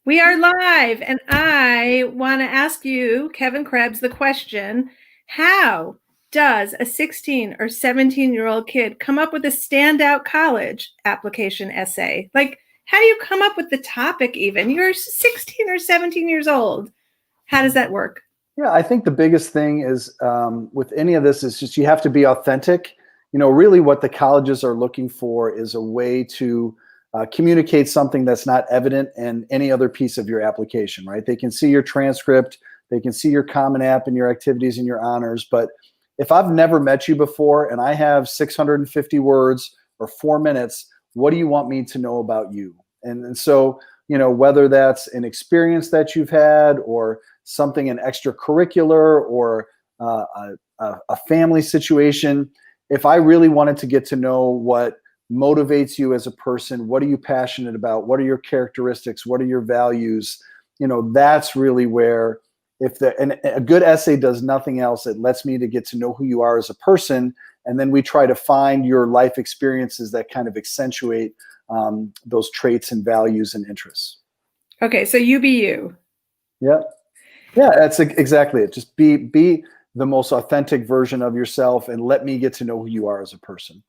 We are live, and I want to ask you, Kevin Krebs, the question, how does a 16 or 17-year-old kid come up with a standout college application essay? Like, how do you come up with the topic even? You're 16 or 17 years old. How does that work? Yeah, I think the biggest thing is with any of this is just you have to be authentic. Really what the colleges are looking for is a way to communicate something that's not evident in any other piece of your application, right? They can see your transcript, they can see your Common App and your activities and your honors. But if I've never met you before and I have 650 words or 4 minutes, what do you want me to know about you? And so, whether that's an experience that you've had or something, an extracurricular or a family situation, if I really wanted to get to know what motivates you as a person, what are you passionate about, what are your characteristics, what are your values, that's really where and a good essay does nothing else. It lets me to get to know who you are as a person, and then we try to find your life experiences that kind of accentuate those traits and values and interests. Okay, so you be you. Yeah, that's exactly it. Just be the most authentic version of yourself and let me get to know who you are as a person.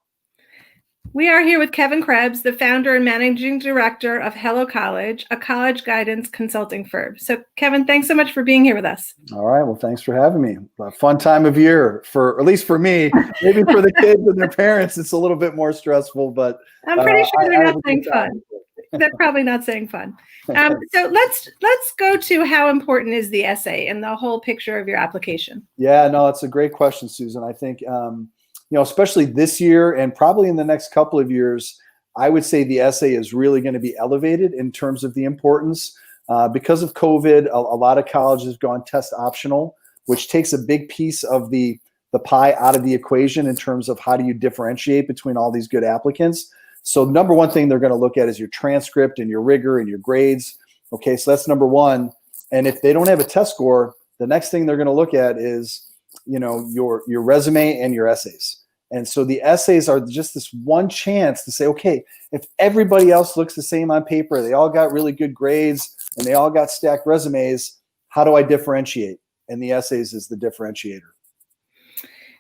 We are here with Kevin Krebs, the founder and managing director of HelloCollege, a college guidance consulting firm. So, Kevin, thanks so much for being here with us. All right. Well, thanks for having me. A fun time of year at least for me. Maybe for the kids and their parents, it's a little bit more stressful, but I'm pretty sure they're not saying fun. They're probably not saying fun. So let's go to how important is the essay and the whole picture of your application. Yeah, no, it's a great question, Susan. I think, especially this year and probably in the next couple of years, I would say the essay is really going to be elevated in terms of the importance. Because of COVID, a lot of colleges have gone test optional, which takes a big piece of the pie out of the equation in terms of how do you differentiate between all these good applicants. So number one thing they're going to look at is your transcript and your rigor and your grades. Okay, so that's number one. And if they don't have a test score, the next thing they're going to look at is, your resume and your essays. And so the essays are just this one chance to say, okay, if everybody else looks the same on paper, they all got really good grades and they all got stacked resumes, how do I differentiate? And the essays is the differentiator.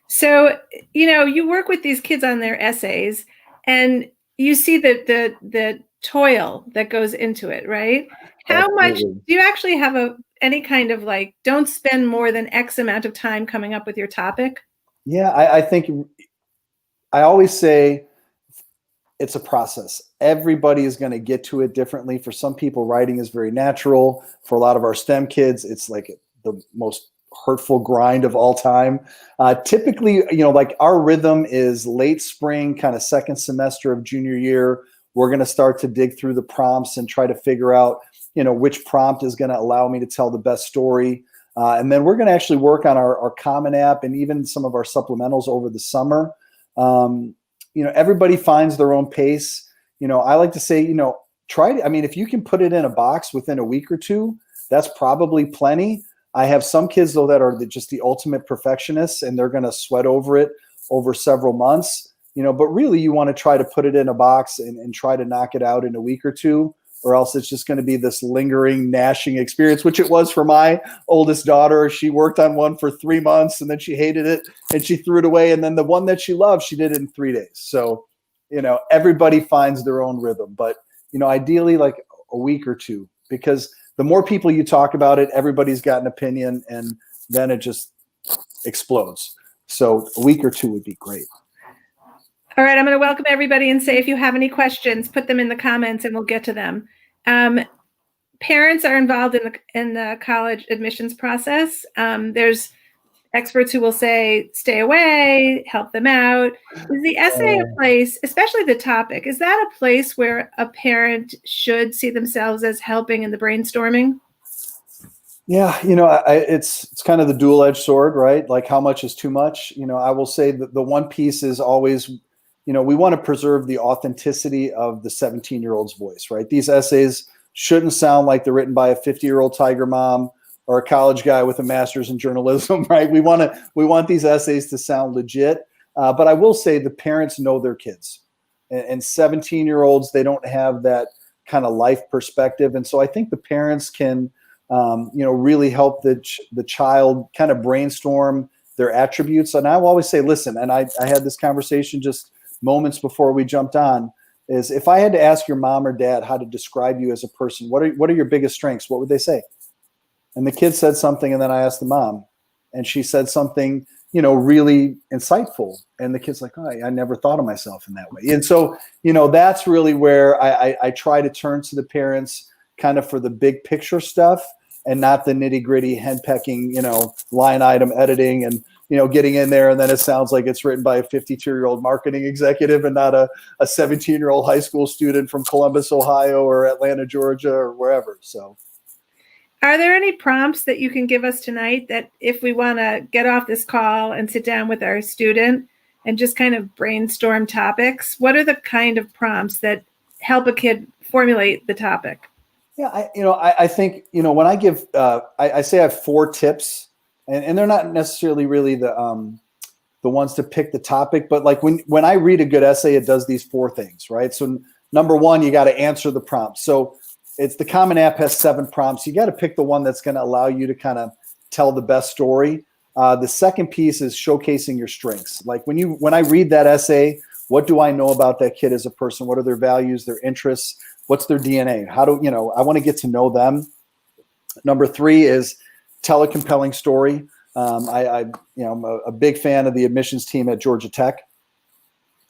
So, you work with these kids on their essays and you see the toil that goes into it, right? How much do you actually have any kind of don't spend more than X amount of time coming up with your topic? Yeah, I think I always say it's a process. Everybody is going to get to it differently. For some people, writing is very natural. For a lot of our STEM kids, it's like the most hurtful grind of all time. Typically, our rhythm is late spring, kind of second semester of junior year. We're going to start to dig through the prompts and try to figure out, which prompt is going to allow me to tell the best story. And then we're going to actually work on our Common App and even some of our supplementals over the summer. Everybody finds their own pace. I like to say, if you can put it in a box within a week or two, that's probably plenty. I have some kids, though, that are just the ultimate perfectionists, and they're going to sweat over it over several months. But really, you want to try to put it in a box and try to knock it out in a week or two, or else it's just going to be this lingering, gnashing experience, which it was for my oldest daughter. She worked on one for 3 months, and then she hated it, and she threw it away. And then the one that she loved, she did it in 3 days. So, everybody finds their own rhythm. But, ideally, like a week or two, because the more people you talk about it, everybody's got an opinion, and then it just explodes. So a week or two would be great. All right, I'm going to welcome everybody and say if you have any questions, put them in the comments and we'll get to them. Parents are involved in the college admissions process. There's experts who will say, stay away, help them out. Is the essay a place, especially the topic, is that a place where a parent should see themselves as helping in the brainstorming? Yeah, it's kind of the dual-edged sword, right? Like how much is too much? I will say that the one piece is always, we want to preserve the authenticity of the 17-year-old's voice, right? These essays shouldn't sound like they're written by a 50-year-old tiger mom or a college guy with a master's in journalism, right? We want these essays to sound legit. But I will say the parents know their kids, and 17-year-olds, they don't have that kind of life perspective. And so I think the parents can, really help the child kind of brainstorm their attributes. And I will always say, listen, and I had this conversation just moments before we jumped on, is if I had to ask your mom or dad how to describe you as a person, what are your biggest strengths? What would they say? And the kid said something, and then I asked the mom, and she said something, really insightful. And the kid's like, oh, I never thought of myself in that way. And so, that's really where I try to turn to the parents kind of for the big picture stuff and not the nitty gritty head pecking, line item editing and, getting in there. And then it sounds like it's written by a 52-year-old marketing executive and not a 17-year-old high school student from Columbus, Ohio, or Atlanta, Georgia, or wherever. So. Are there any prompts that you can give us tonight that if we want to get off this call and sit down with our student and just kind of brainstorm topics, what are the kind of prompts that help a kid formulate the topic? Yeah, I think, when I give, I say I have 4 tips, and they're not necessarily really the ones to pick the topic, but like when I read a good essay, it does these 4 things, right? So number 1, you got to answer the prompt. So it's the Common App has 7 prompts. You got to pick the one that's going to allow you to kind of tell the best story. The second piece is showcasing your strengths. Like when I read that essay, what do I know about that kid as a person? What are their values, their interests? What's their DNA? How do, I want to get to know them. Number 3 is tell a compelling story. I'm a big fan of the admissions team at Georgia Tech,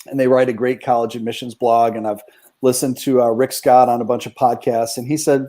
and they write a great college admissions blog. And I've listened to Rick Scott on a bunch of podcasts, and he said,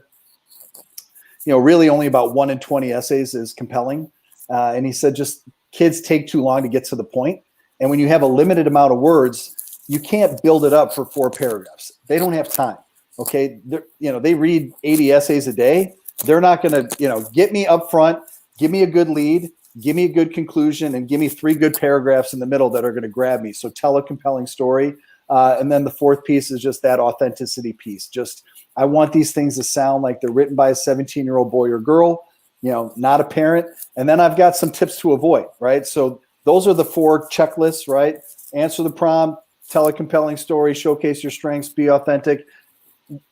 really only about 1 in 20 essays is compelling. And he said, just kids take too long to get to the point. And when you have a limited amount of words, you can't build it up for 4 paragraphs. They don't have time. Okay. They read 80 essays a day. They're not going to, get me up front, give me a good lead, give me a good conclusion, and give me 3 good paragraphs in the middle that are going to grab me. So tell a compelling story. And then the 4th piece is just that authenticity piece. Just, I want these things to sound like they're written by a 17-year-old boy or girl, not a parent. And then I've got some tips to avoid, right? So those are the 4 checklists, right? Answer the prompt, tell a compelling story, showcase your strengths, be authentic.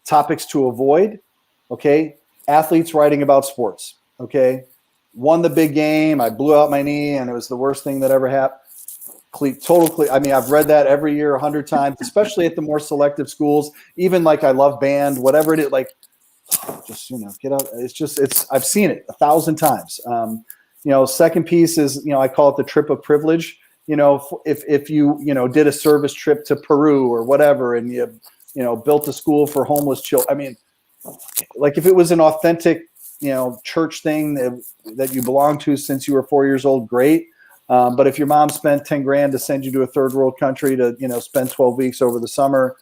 Topics to avoid, okay? Athletes writing about sports, okay? Won the big game, I blew out my knee, and it was the worst thing that ever happened. I've read that every year 100 times, especially at the more selective schools. Even like I love band, whatever it is, like just get out. I've seen it 1,000 times. Second piece is I call it the trip of privilege. If you did a service trip to Peru or whatever, and you built a school for homeless children. I mean, like if it was an authentic church thing that you belong to since you were 4 years old, great. But if your mom spent 10 grand to send you to a 3rd world country to, spend 12 weeks over the summer,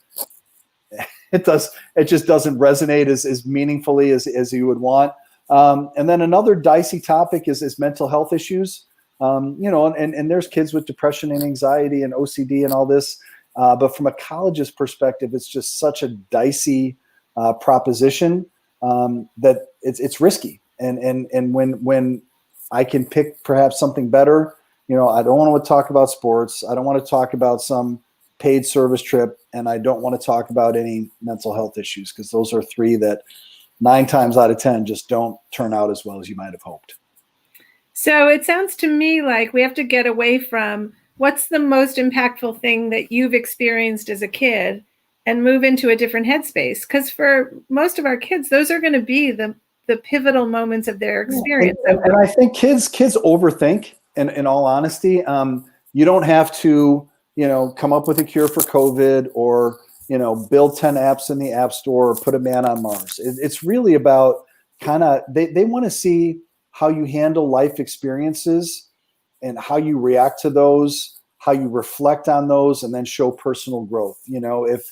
it just doesn't resonate as meaningfully as you would want. And then another dicey topic is mental health issues. And there's kids with depression and anxiety and OCD and all this. But from a college's perspective, it's just such a dicey proposition that it's risky. And when I can pick perhaps something better, I don't want to talk about sports. I don't want to talk about some paid service trip, and I don't want to talk about any mental health issues, because those are 3 that 9 times out of 10 just don't turn out as well as you might have hoped. So it sounds to me like we have to get away from what's the most impactful thing that you've experienced as a kid and move into a different headspace. Because for most of our kids, those are going to be the pivotal moments of their experience. And I think kids overthink, in all honesty. You don't have to, come up with a cure for COVID or, build 10 apps in the App Store or put a man on Mars. It's really about kind of, they want to see how you handle life experiences and how you react to those, how you reflect on those, and then show personal growth. If,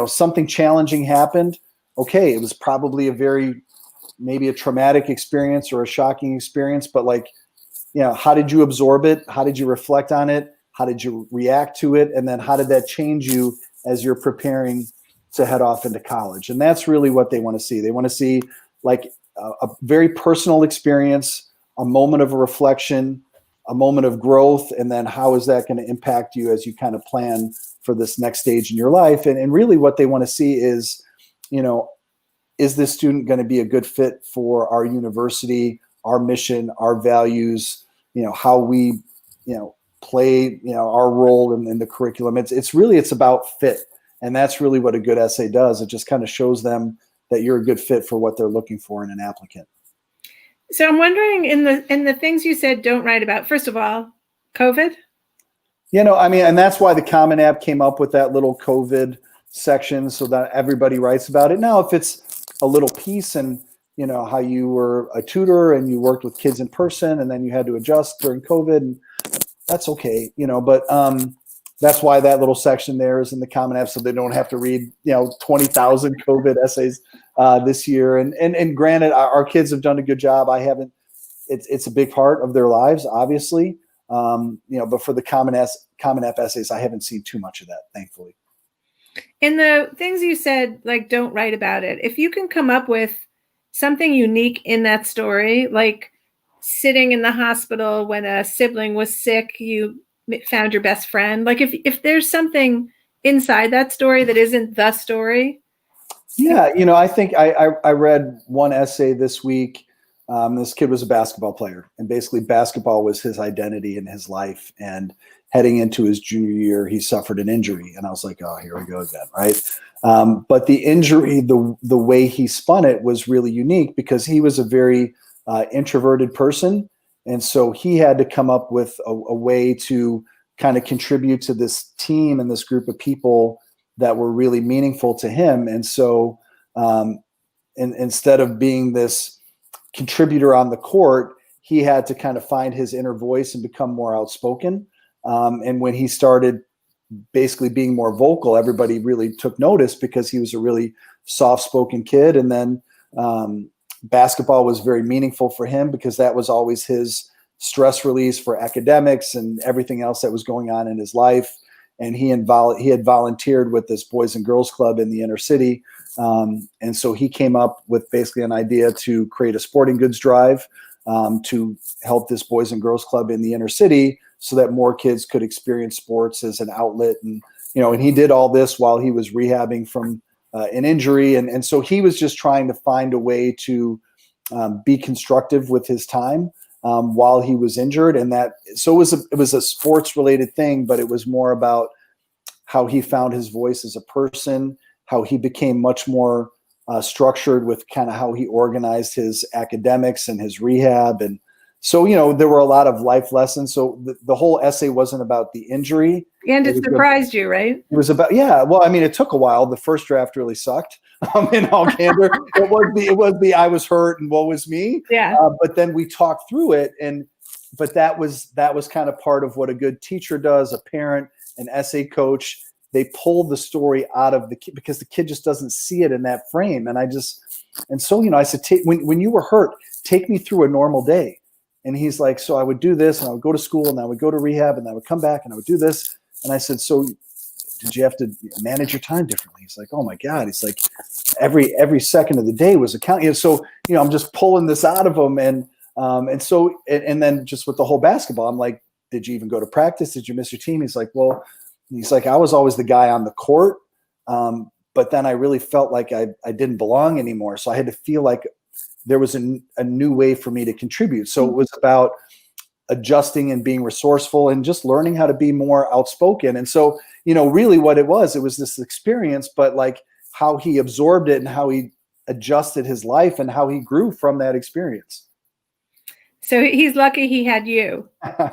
something challenging happened, okay, it was probably maybe a traumatic experience or a shocking experience, but how did you absorb it? How did you reflect on it? How did you react to it? And then how did that change you as you're preparing to head off into college? And that's really what they want to see. They want to see a very personal experience, a moment of reflection, a moment of growth, and then how is that going to impact you as you kind of plan for this next stage in your life? And really what they want to see is is this student going to be a good fit for our university, our mission, our values, how we, play, our role in the curriculum. It's about fit. And that's really what a good essay does. It just kind of shows them that you're a good fit for what they're looking for in an applicant. So I'm wondering, in the things you said don't write about, first of all, COVID? And that's why the Common App came up with that little COVID section so that everybody writes about it. Now, if it's a little piece and, how you were a tutor and you worked with kids in person and then you had to adjust during COVID, and that's okay, but that's why that little section there is in the Common App, so they don't have to read, 20,000 COVID essays this year. And granted, our kids have done a good job. I haven't. It's a big part of their lives, obviously. But for the Common App essays, I haven't seen too much of that, thankfully. In the things you said, like, don't write about it. If you can come up with something unique in that story, like sitting in the hospital when a sibling was sick, you found your best friend. Like if there's something inside that story that isn't the story. Yeah. I think I read one essay this week. This kid was a basketball player, and basically basketball was his identity in his life. And heading into his junior year, he suffered an injury. And I was like, oh, here we go again. Right. But the injury, the way he spun it was really unique because he was a very introverted person. And so he had to come up with a way to kind of contribute to this team and this group of people that were really meaningful to him. And so instead of being this contributor on the court, he had to kind of find his inner voice and become more outspoken. And when he started basically being more vocal, everybody really took notice because he was a really soft-spoken kid. And then basketball was very meaningful for him because that was always his stress release for academics and everything else that was going on in his life. And he had volunteered with this Boys and Girls Club in the inner city. And so he came up with basically an idea to create a sporting goods drive to help this Boys and Girls Club in the inner city so that more kids could experience sports as an outlet. And, and he did all this while he was rehabbing from an injury. And so he was just trying to find a way to be constructive with his time while he was injured. And so it was a sports related thing, but it was more about how he found his voice as a person, how he became much more structured with kind of how he organized his academics and his rehab. And so, there were a lot of life lessons. So the whole essay wasn't about the injury. And it surprised you, right? It was about, yeah. Well, it took a while. The first draft really sucked. In all candor, it was the I was hurt and woe was me. Yeah. But then we talked through it, but that was kind of part of what a good teacher does, a parent, an essay coach. They pull the story out of the kid because the kid just doesn't see it in that frame. And so I said, when you were hurt, take me through a normal day. And he's like, so I would do this and I would go to school and I would go to rehab and I would come back and I would do this. And I said, so did you have to manage your time differently? He's like, oh my God. He's like, every second of the day was accounting. So, I'm just pulling this out of him. And then just with the whole basketball, I'm like, did you even go to practice? Did you miss your team? He's like, I was always the guy on the court. But then I really felt like I didn't belong anymore. So I had to feel like there was a new way for me to contribute. So it was about adjusting and being resourceful and just learning how to be more outspoken. And so, really what it was this experience, but like how he absorbed it and how he adjusted his life and how he grew from that experience. So he's lucky he had you. I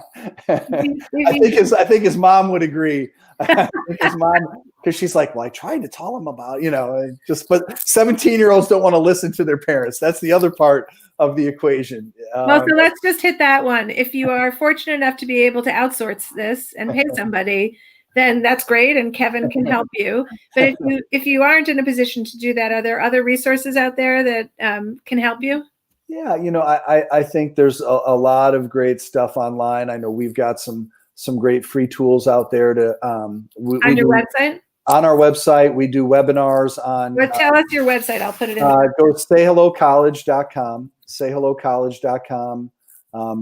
think his mom would agree. I think his mom, because she's like, well, I tried to tell him about, but 17-year-olds don't want to listen to their parents. That's the other part of the equation. Well, so let's just hit that one. If you are fortunate enough to be able to outsource this and pay somebody, then that's great, and Kevin can help you. But if you aren't in a position to do that, are there other resources out there that can help you? Yeah, I think there's a lot of great stuff online. I know we've got some great free tools out there to on your website. On our website, we do webinars on. Well, tell us your website. I'll put it in. Go to sayhellocollege.com. Sayhellocollege.com.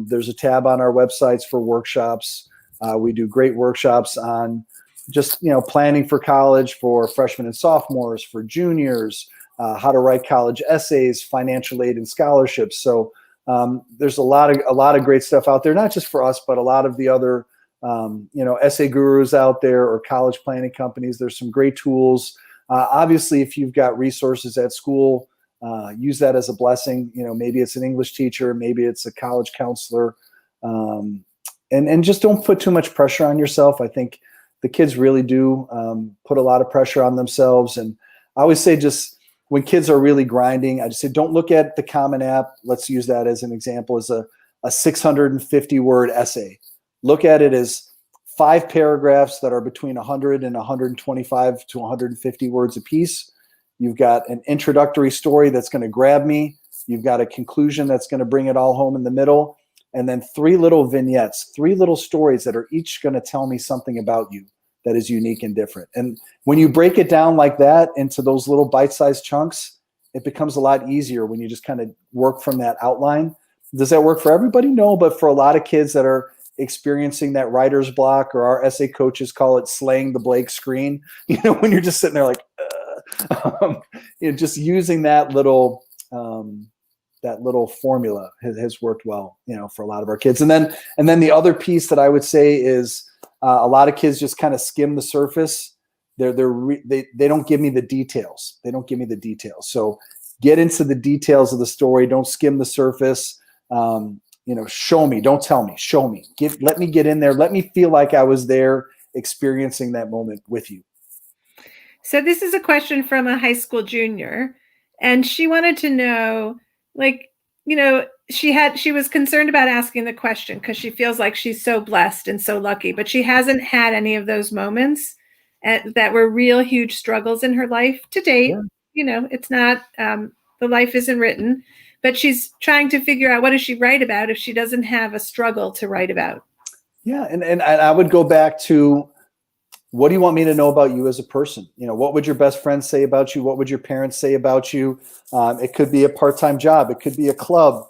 There's a tab on our websites for workshops. We do great workshops on just planning for college for freshmen and sophomores, for juniors. how to write college essays, financial aid and scholarships. So there's a lot of great stuff out there, not just for us, but a lot of the other essay gurus out there or college planning companies. There's some great tools. Obviously, if you've got resources at school, use that as a blessing. Maybe it's an English teacher, maybe it's a college counselor, and just don't put too much pressure on yourself. I think the kids really do put a lot of pressure on themselves. And I always say, just when kids are really grinding, I just say, don't look at the Common App. Let's use that as an example, as a 650-word essay. Look at it as 5 paragraphs that are between 100 and 125 to 150 words apiece. You've got an introductory story that's going to grab me. You've got a conclusion that's going to bring it all home in the middle. And then 3 little vignettes, 3 little stories that are each going to tell me something about you that is unique and different. And when you break it down like that into those little bite-sized chunks, it becomes a lot easier when you just kind of work from that outline. Does that work for everybody? No, but for a lot of kids that are experiencing that writer's block, or our essay coaches call it slaying the blank screen, when you're just sitting there like, just using that little formula has worked well, for a lot of our kids. And then the other piece that I would say is a lot of kids just kind of skim the surface. They don't give me the details. So get into the details of the story. Don't skim the surface. Show me, don't tell me, show me. Let me get in there. Let me feel like I was there experiencing that moment with you. So this is a question from a high school junior, and she wanted to know, she was concerned about asking the question because she feels like she's so blessed and so lucky, but she hasn't had any of those moments that were real huge struggles in her life to date. Yeah. It's not, the life isn't written, but she's trying to figure out, what does she write about if she doesn't have a struggle to write about? Yeah. And I would go back to, what do you want me to know about you as a person? What would your best friends say about you? What would your parents say about you? It could be a part-time job. It could be a club.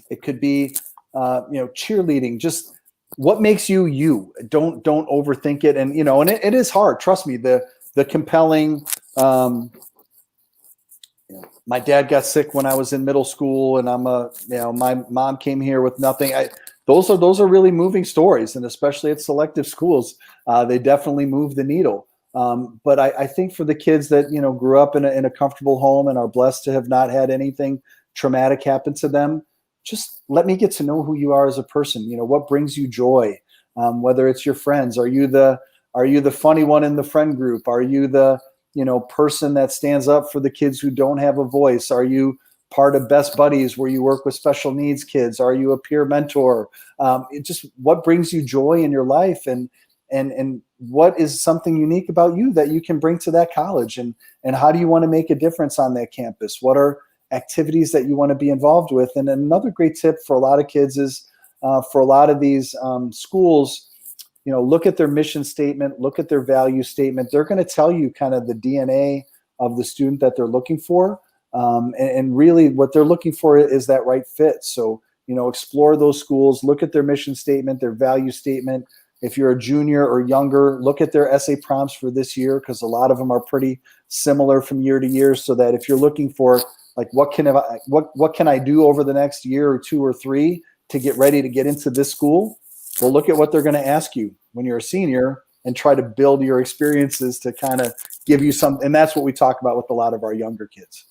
It could be, cheerleading. Just what makes you you. Don't overthink it. And, and it is hard. Trust me, the compelling, my dad got sick when I was in middle school, and my mom came here with nothing. Those are really moving stories, and especially at selective schools, they definitely move the needle. But I think for the kids that grew up in a comfortable home and are blessed to have not had anything traumatic happen to them, just let me get to know who you are as a person. What brings you joy, whether it's your friends. Are you the funny one in the friend group? Are you the person that stands up for the kids who don't have a voice? Are you part of Best Buddies where you work with special needs kids? Are you a peer mentor? Just what brings you joy in your life, and what is something unique about you that you can bring to that college, and how do you want to make a difference on that campus? What are activities that you want to be involved with? And another great tip for a lot of kids is for a lot of these schools, look at their mission statement, look at their value statement. They're going to tell you kind of the DNA of the student that they're looking for. And really what they're looking for is that right fit. So, explore those schools, look at their mission statement, their value statement. If you're a junior or younger, look at their essay prompts for this year, because a lot of them are pretty similar from year to year, so that if you're looking for like, what can I do over the next year or 2 or 3 to get ready to get into this school? Well, look at what they're going to ask you when you're a senior, and try to build your experiences to kind of give you some. And that's what we talk about with a lot of our younger kids.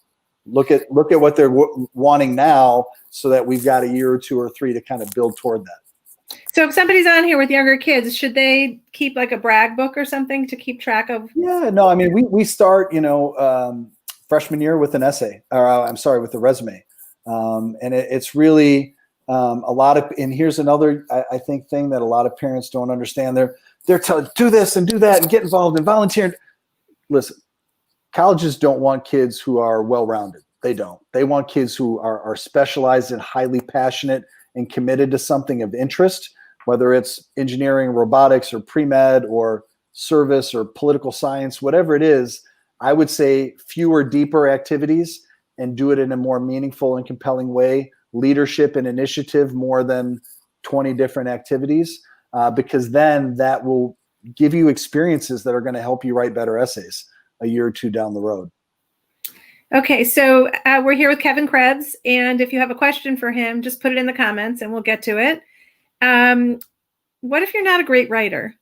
Look at what they're wanting now, so that we've got a year or 2 or 3 to kind of build toward that. So if somebody's on here with younger kids, should they keep like a brag book or something to keep track of? Yeah, no, I mean, we start, freshman year with an essay, or with a resume. And it's really a lot of, and here's another, I think, thing that a lot of parents don't understand. They're telling, do this and do that and get involved and volunteer. Listen, colleges don't want kids who are well-rounded. They don't. They want kids who are specialized and highly passionate and committed to something of interest, whether it's engineering, robotics, or pre-med, or service, or political science, whatever it is. I would say fewer, deeper activities, and do it in a more meaningful and compelling way. Leadership and initiative more than 20 different activities, because then that will give you experiences that are going to help you write better essays a year or 2 down the road. Okay, so we're here with Kevin Krebs, and if you have a question for him, just put it in the comments and we'll get to it. What if you're not a great writer?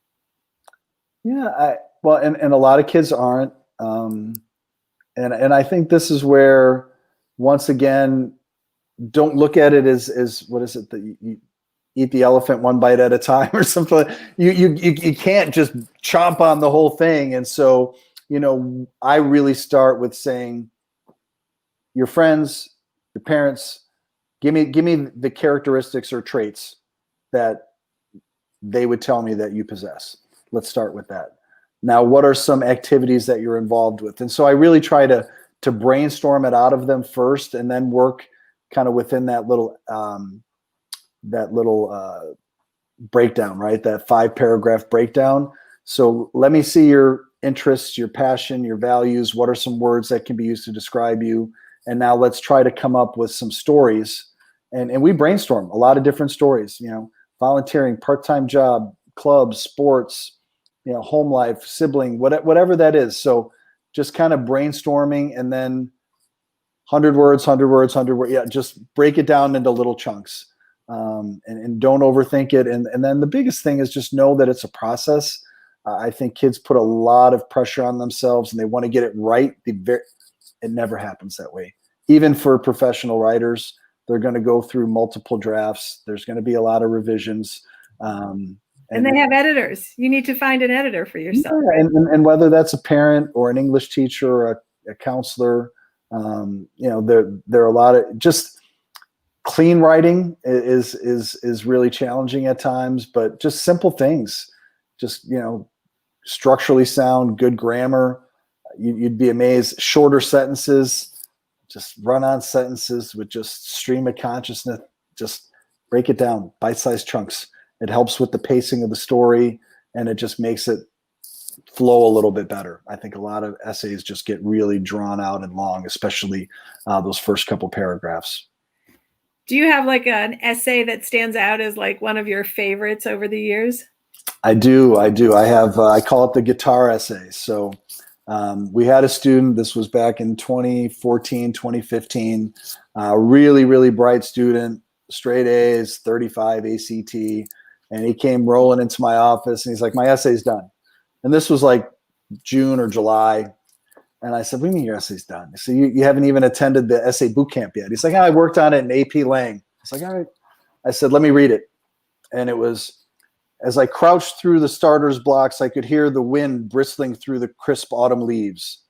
Yeah, and a lot of kids aren't. And I think this is where, once again, don't look at it as what is it that you eat the elephant one bite at a time or something. You can't just chomp on the whole thing. And so, I really start with saying, your friends, your parents, give me the characteristics or traits that they would tell me that you possess. Let's start with that. Now, what are some activities that you're involved with? And so I really try to brainstorm it out of them first, and then work kind of within that little breakdown, right? That 5-paragraph breakdown. So let me see your interests, your passion, your values. What are some words that can be used to describe you? And now let's try to come up with some stories. And we brainstorm a lot of different stories, volunteering, part-time job, clubs, sports, home life, sibling, whatever that is. So just kind of brainstorming, and then 100 words, 100 words, 100 words. Yeah, just break it down into little chunks, and don't overthink it. And then the biggest thing is just know that it's a process. I think kids put a lot of pressure on themselves, and they want to get it right. It never happens that way. Even for professional writers, they're going to go through multiple drafts. There's going to be a lot of revisions. And they have editors. You need to find an editor for yourself. Yeah, right? and whether that's a parent or an English teacher or a counselor, there are a lot of just clean writing is really challenging at times, but just simple things, just, structurally sound, good grammar. You'd be amazed. Shorter sentences, just run-on sentences with just stream of consciousness. Just break it down, bite-sized chunks. It helps with the pacing of the story, and it just makes it flow a little bit better. I think a lot of essays just get really drawn out and long, especially those first couple paragraphs. Do you have like an essay that stands out as like one of your favorites over the years? I do. I have, I call it the guitar essay. So we had a student, this was back in 2014, 2015, really, really bright student, straight A's, 35 ACT. And he came rolling into my office, and he's like, my essay's done. And this was like June or July. And I said, what do you mean your essay's done? So you haven't even attended the essay boot camp yet. He's like, I worked on it in AP Lang. I was like, all right. I said, let me read it. And it was, as I crouched through the starter's blocks, I could hear the wind bristling through the crisp autumn leaves.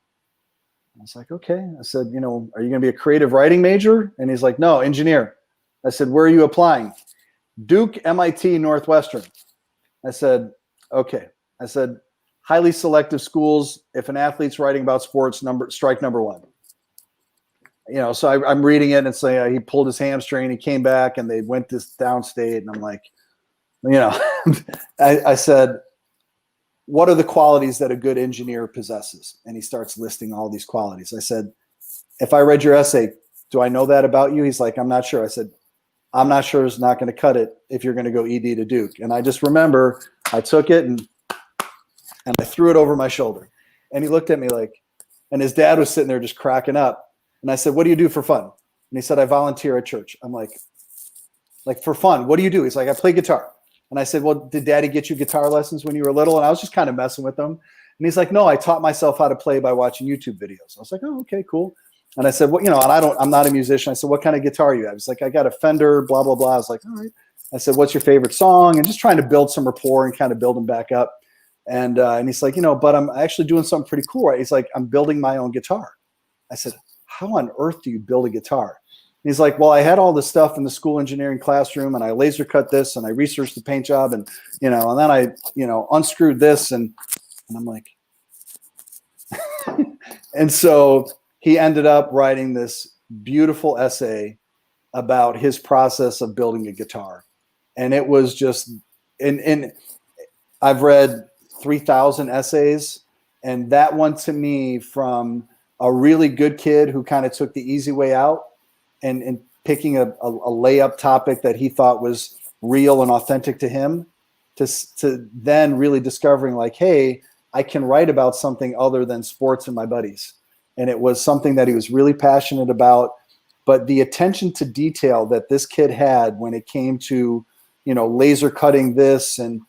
I was like, okay. I said, are you going to be a creative writing major? And he's like, no, engineer. I said, where are you applying? Duke, MIT, Northwestern. I said, okay. I said, highly selective schools. If an athlete's writing about sports, strike number one. So I'm reading it, and it's like he pulled his hamstring. He came back, and they went this downstate, and I'm like, I said, what are the qualities that a good engineer possesses? And he starts listing all these qualities. I said, if I read your essay, do I know that about you? He's like, I'm not sure. I said, I'm not sure it's not going to cut it if you're going to go ED to Duke. And I just remember I took it and I threw it over my shoulder. And he looked at me like, and his dad was sitting there just cracking up. And I said, what do you do for fun? And he said, I volunteer at church. I'm like for fun, what do you do? He's like, I play guitar. And I said, well, did daddy get you guitar lessons when you were little? And I was just kind of messing with him. And he's like, no, I taught myself how to play by watching YouTube videos. I was like, oh, okay, cool. And I said, well, and I'm not a musician. I said, what kind of guitar you have? He's like, I got a Fender, blah, blah, blah. I was like, all right. I said, what's your favorite song? And just trying to build some rapport and kind of build him back up. And he's like, but I'm actually doing something pretty cool, right? He's like, I'm building my own guitar. I said, how on earth do you build a guitar? And he's like, well, I had all this stuff in the school engineering classroom, and I laser cut this, and I researched the paint job, and, and then I, unscrewed this. And I'm like, and so he ended up writing this beautiful essay about his process of building a guitar. And it was just, and I've read 3,000 essays, and that one to me, from a really good kid who kind of took the easy way out and picking a layup topic that he thought was real and authentic to him, to then really discovering like, hey, I can write about something other than sports and my buddies. and it was something that he was really passionate about. But the attention to detail that this kid had when it came to, laser cutting this and,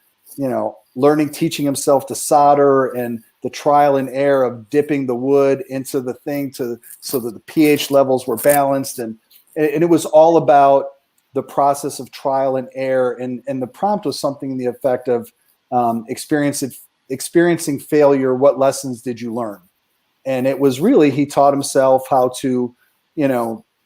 teaching himself to solder, and the trial and error of dipping the wood into the thing so that the pH levels were balanced. And it was all about the process of trial and error. And the prompt was something in the effect of experiencing failure. What lessons did you learn? And it was really, he taught himself how to,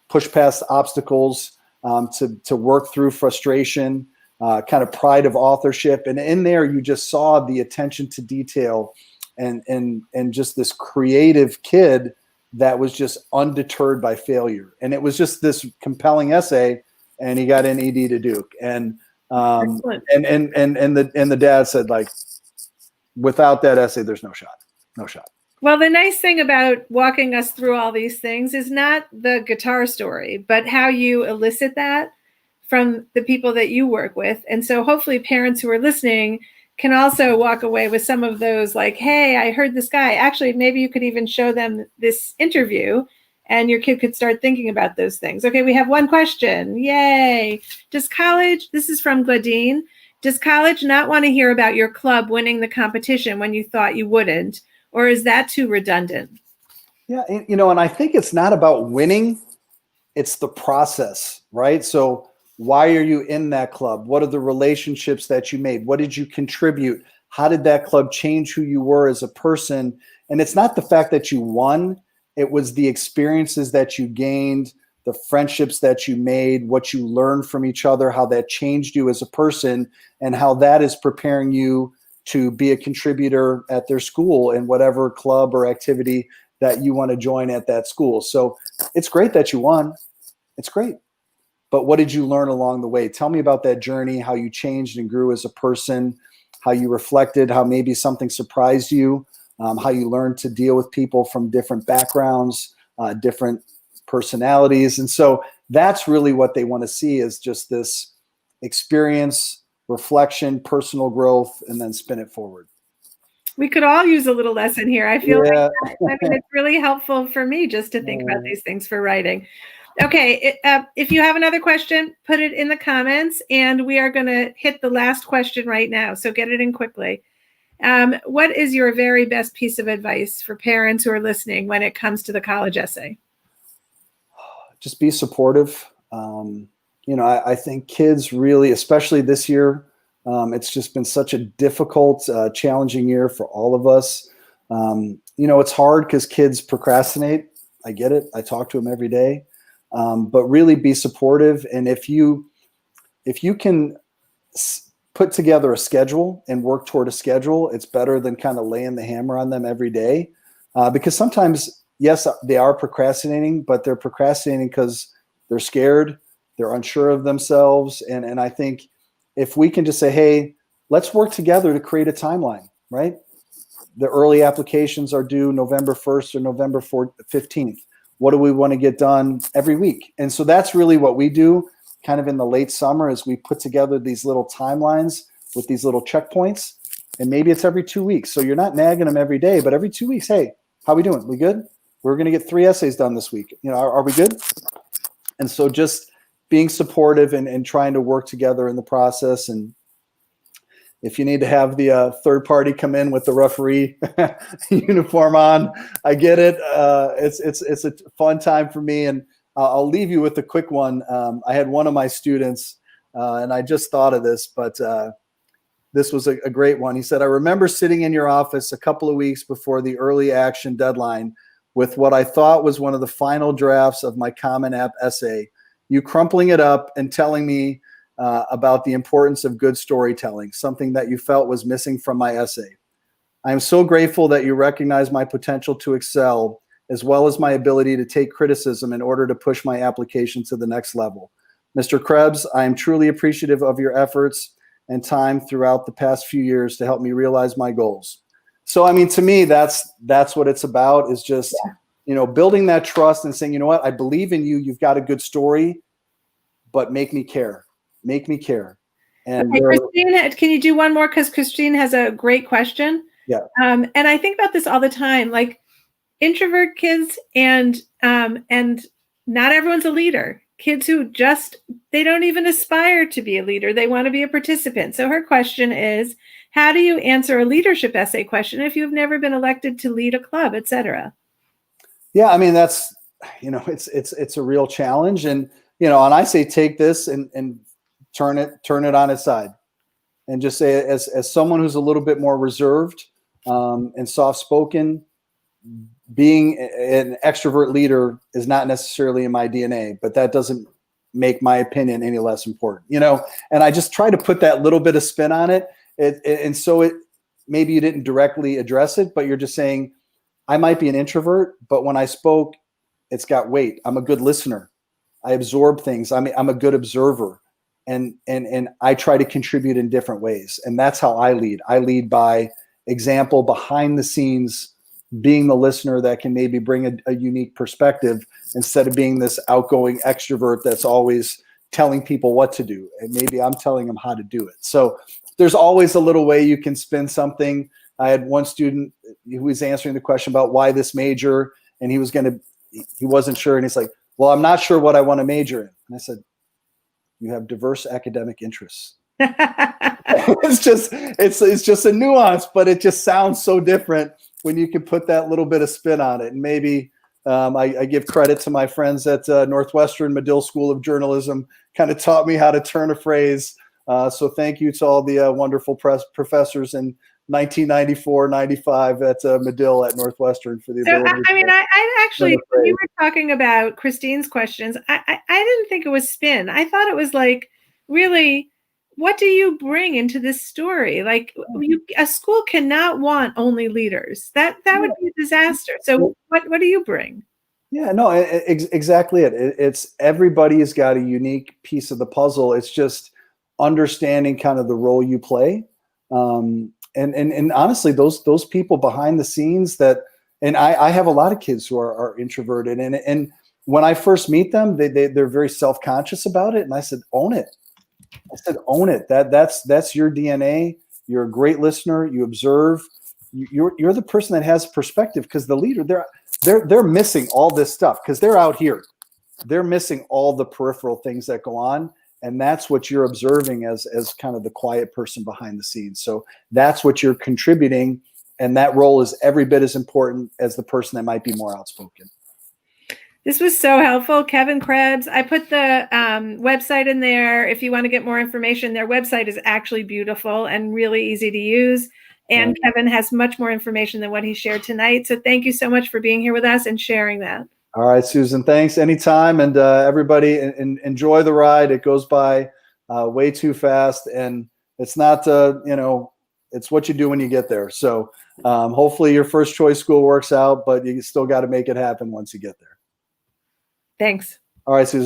push past obstacles, to work through frustration, kind of pride of authorship. And in there, you just saw the attention to detail and just this creative kid that was just undeterred by failure. And it was just this compelling essay, and he got an ED to Duke. And the dad said, like, without that essay, there's no shot. Well, the nice thing about walking us through all these things is not the guitar story, but how you elicit that from the people that you work with. And so hopefully parents who are listening can also walk away with some of those, like, hey, I heard this guy. Actually, maybe you could even show them this interview and your kid could start thinking about those things. Okay, we have one question. Yay. This is from Gladine. Does college not want to hear about your club winning the competition when you thought you wouldn't? Or is that too redundant? Yeah, and I think it's not about winning. It's the process, right? So why are you in that club? What are the relationships that you made? What did you contribute? How did that club change who you were as a person? And it's not the fact that you won. It was the experiences that you gained, the friendships that you made, what you learned from each other, how that changed you as a person, and how that is preparing you to be a contributor at their school in whatever club or activity that you want to join at that school. So it's great that you won. It's great. But what did you learn along the way? Tell me about that journey, how you changed and grew as a person, how you reflected, how maybe something surprised you, how you learned to deal with people from different backgrounds, different personalities. And so that's really what they want to see, is just this experience, reflection, personal growth, and then spin it forward. We could all use a little lesson here. I feel like it's really helpful for me just to think about these things for writing. Okay, if you have another question, put it in the comments, and we are going to hit the last question right now. So get it in quickly. What is your very best piece of advice for parents who are listening when it comes to the college essay? Just be supportive. I think kids really, especially this year, it's just been such a difficult, challenging year for all of us. It's hard because kids procrastinate. I get it. I talk to them every day. But really be supportive. And if you can put together a schedule and work toward a schedule, it's better than kind of laying the hammer on them every day. Because sometimes, yes, they are procrastinating, but they're procrastinating because they're scared, they're unsure of themselves. And I think if we can just say, hey, let's work together to create a timeline, right? The early applications are due November 1st or November 15th. What do we want to get done every week? And so that's really what we do kind of in the late summer, is we put together these little timelines with these little checkpoints. And maybe it's every 2 weeks. So you're not nagging them every day, but every 2 weeks, hey, how we doing? We good? We're going to get 3 essays done this week. Are we good? And so just being supportive and trying to work together in the process. And if you need to have the third party come in with the referee uniform on, I get it. It's a fun time for me. And I'll leave you with a quick one. I had one of my students, and I just thought of this, but this was a great one. He said, I remember sitting in your office a couple of weeks before the early action deadline with what I thought was one of the final drafts of my Common App essay, you crumpling it up and telling me about the importance of good storytelling, something that you felt was missing from my essay. I am so grateful that you recognize my potential to excel, as well as my ability to take criticism in order to push my application to the next level. Mr. Krebs, I am truly appreciative of your efforts and time throughout the past few years to help me realize my goals. So, I mean, to me, that's what it's about, is just, building that trust and saying, you know what, I believe in you. You've got a good story, but make me care. Make me care. And okay, Christine, can you do one more? Because Christine has a great question. Yeah. And I think about this all the time. Like, introvert kids and not everyone's a leader. Kids who they don't even aspire to be a leader. They want to be a participant. So her question is, how do you answer a leadership essay question if you've never been elected to lead a club, etc.? Yeah, I mean, that's, it's a real challenge. And, and I say, take this and turn it on its side and just say, as someone who's a little bit more reserved and soft-spoken, being an extrovert leader is not necessarily in my DNA, but that doesn't make my opinion any less important, and I just try to put that little bit of spin on it. And so maybe you didn't directly address it, but you're just saying, I might be an introvert, but when I spoke, it's got weight. I'm a good listener. I absorb things. I'm a good observer, and I try to contribute in different ways. And that's how I lead. I lead by example, behind the scenes, being the listener that can maybe bring a unique perspective instead of being this outgoing extrovert that's always telling people what to do. And maybe I'm telling them how to do it. So there's always a little way you can spin something. I had one student who was answering the question about why this major, and he wasn't sure. And he's like, well, I'm not sure what I want to major in. And I said, you have diverse academic interests. It's just a nuance, but it just sounds so different when you can put that little bit of spin on it. And maybe I give credit to my friends at Northwestern Medill School of Journalism, kind of taught me how to turn a phrase. So thank you to all the wonderful professors in 1994, 95 at Medill at Northwestern for the ability. I mean, I actually, when you were talking about Christine's questions, I didn't think it was spin. I thought it was like, really, what do you bring into this story? Like, a school cannot want only leaders. That would be a disaster. So what do you bring? Yeah, no, exactly it. It's everybody's got a unique piece of the puzzle. It's just understanding kind of the role you play. And honestly, those people behind the scenes and I have a lot of kids who are introverted, and when I first meet them, they're very self-conscious about it. And I said, own it. I said, own it. That's your DNA. You're a great listener. You observe. You're the person that has perspective, because the leader, they're missing all this stuff because they're out here. They're missing all the peripheral things that go on. And that's what you're observing as kind of the quiet person behind the scenes. So that's what you're contributing. And that role is every bit as important as the person that might be more outspoken. This was so helpful. Kevin Krebs. I put the website in there. If you want to get more information, their website is actually beautiful and really easy to use. And Kevin has much more information than what he shared tonight. So thank you so much for being here with us and sharing that. All right, Susan, thanks. Anytime. And everybody, enjoy the ride. It goes by way too fast. And it's not, it's what you do when you get there. So hopefully your first choice school works out, but you still got to make it happen once you get there. Thanks. All right, Susan.